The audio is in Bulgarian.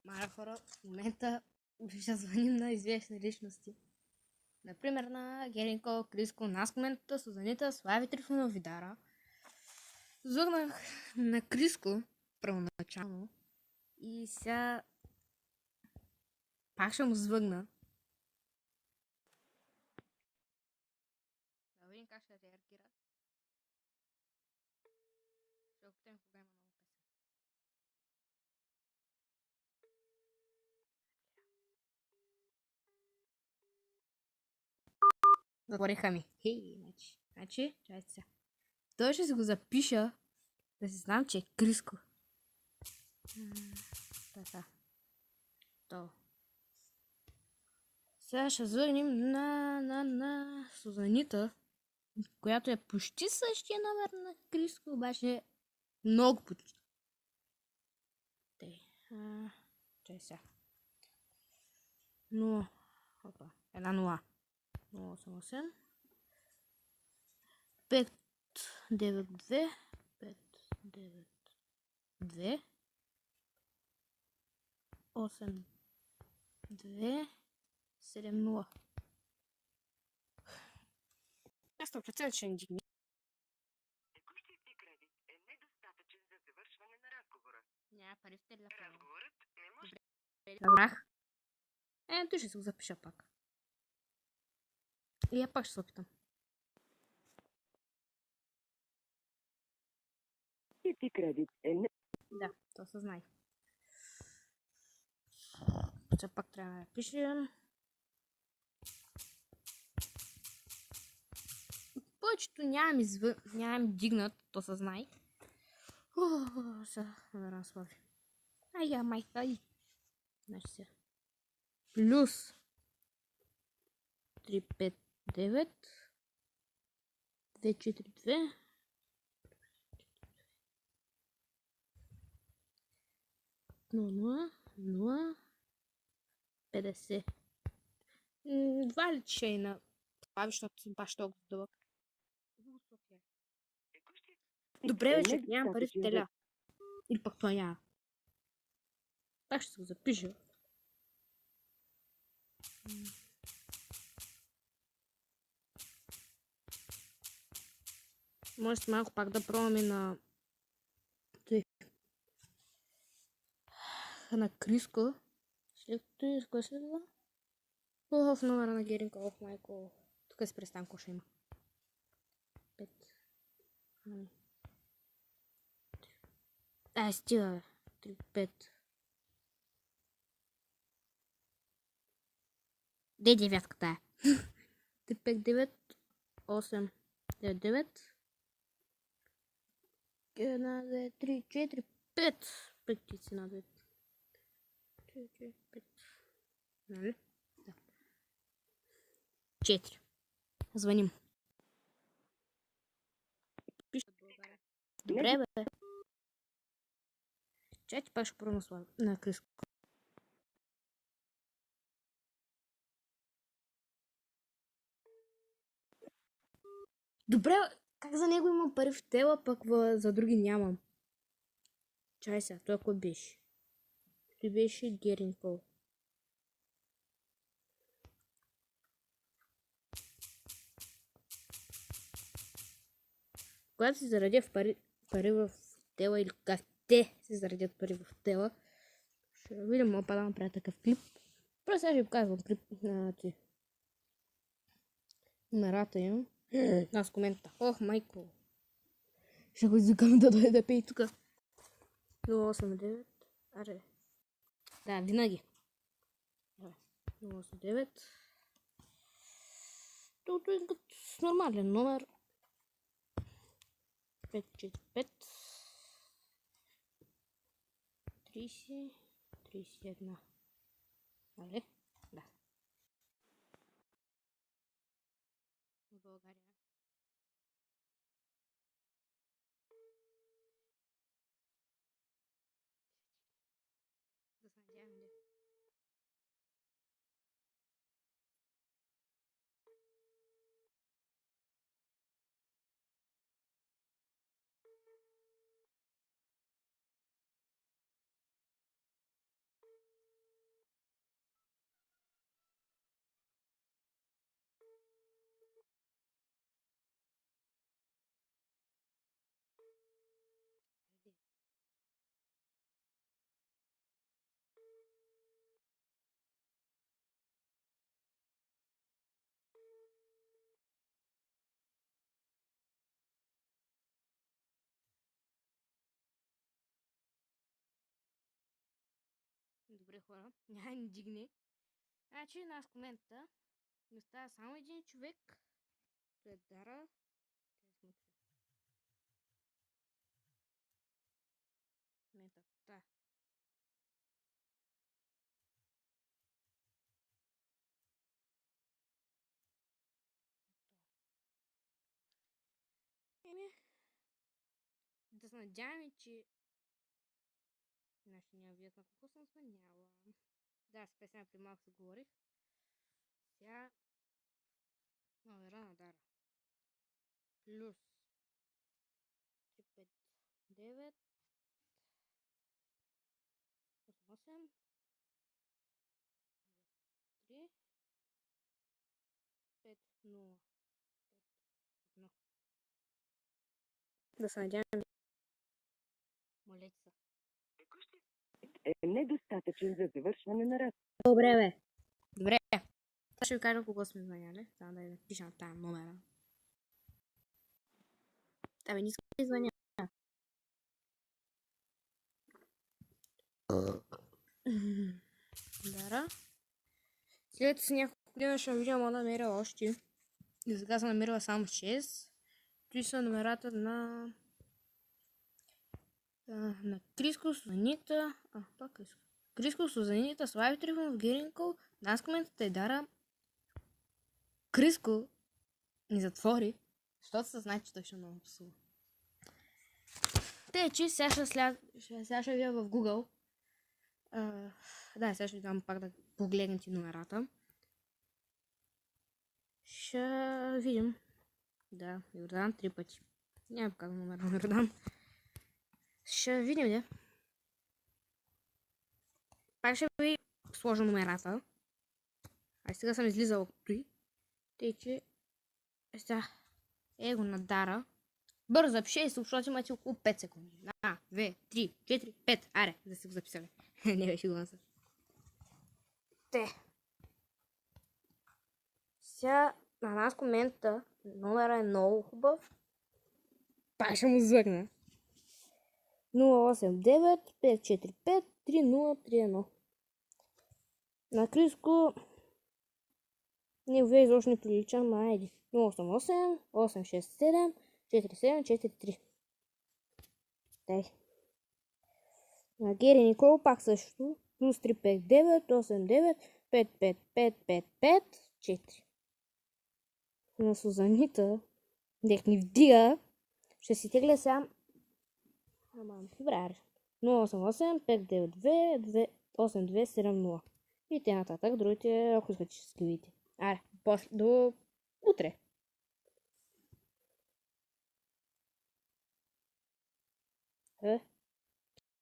Мара хора, в момента ще звъним на известни личности. Например на Геринко, Криско, Наскмента, Сузанита, Слави Трифонов, Видара. Звънах на Криско първоначално и сега пак ще му звъгна. Да видим как ще реагира. Ще опитам кога има нова песен. Затвориха ми. Хей, значи, чайте сега. Той ще си го запиша, да си знам, че е Криско. Така. То. Сега ще звъгнем на Сузанита, която е почти същия номер на Криско, обаче много почти. Чай сега. 0. Опа. Една 0. 088. 592. 592. 8. 2. 7-0. Аз 100% ще не дигне. Текущият ти кредит е недостатъчен за завършване на разговора. Няма пари в телефона. Разговорът не може... Разбрах. Той ще се го запиша пак. И я пак ще се опитам. Ти кредит е не... Да, то се знае. Все пак трябва да пишем. Повечето нямам дигнат, то се знае. Сега да разслави. Я майка и. Значи сега. Плюс 359 242 0 0 50. Два ли ще е на клавишното си баш толкова дълъг? Добре, вече нямам пари в теля. Или пък това няма. Пак ще се го запиша. Може с малко пак да пробваме на Криско. След това с кой следва? В номера на Геринко. Майко. Тук си представям какво ще има. 5. Стига, бе. 3, 5. Де девятката е? 3, 5, 9, 8, 9, 9. 1, 2, 3, 4, 5. 5 птици на 2. 3, 4, 5. Нали? Да. 4. Звъним. Пише България. Добре, бе. Чайте пак ще пробвам на Криско. Добре, как за него имам пари в тела, пък за други нямам. Чай сега, той кой беше? Той беше Геринко. Когато си зарадя пари в тела или когато те си зарадят пари в тела, ще видим, мога да направя такъв клип. Просто сега ще ви показвам клип на номерата им. Аз комента. Ох, майко. Ще го извикам да дойде да пее тук. 089. Аре. Да, винаги. 089. Тото е с нормален номер. 545 30 31. Нали? Да. В България. Да се надявам, Добре, хора. Няма ни дигне. Значи, нас в момента ни остава само един човек. Той е Дара. Момента. Да. Еми, да се надяваме, че значи няма видят на колко съм звъняла. Да, с песен при малко се говорих. Сега номера на Дара. Плюс 359 88 3 5 0 5 1. Да се надяваме. Молете се. Текущият е недостатъчен за завършване на разговора. Добре, бе. Добре. Сега ще ви кажа кого сме звъняли. Само да я напишем тази номера. Абе, не искам да звъня. Дара. След с няколко дена ще видя, ама намерила още. И сега съм намерила само 6. Той са номерата на Криско, Сузанита. Пак Криско. Криско, Сузанита, Слави Трифонов, Геринков, нас коментата е Дара. Криско ни затвори, защото се знае, че той ще много псува. Те, че сега ще видя в Google. Да, сега ще ви дам пак да погледнете номерата. Ще видим. Да, Йордан 3 пъти. Няма показвам номер на Йордан. Ще видим, да. Пак ще ви сложа номерата. Сега съм излизала от той. Тъй, че сега го на Дара. Бързо запиши, защото имате около 5 секунди. 1, 2, 3, 4, 5. Аре, да си го записали. Не беше го насър. Те. Сега на нас комента номера е много хубав. Пак ще му звъкна. 089 545 3031. На Криско неговия изобщо не прилича, ама айде. 088 867 4743. Дай. На Гери Никол пак също. Плюс 359 89 55555 4. На Сузанита, дек ни вдига, ще си тегля сам. Добре, 088 592 8270. И те нататък, другите, ако искате, ще ги видите. Аре, после, до утре.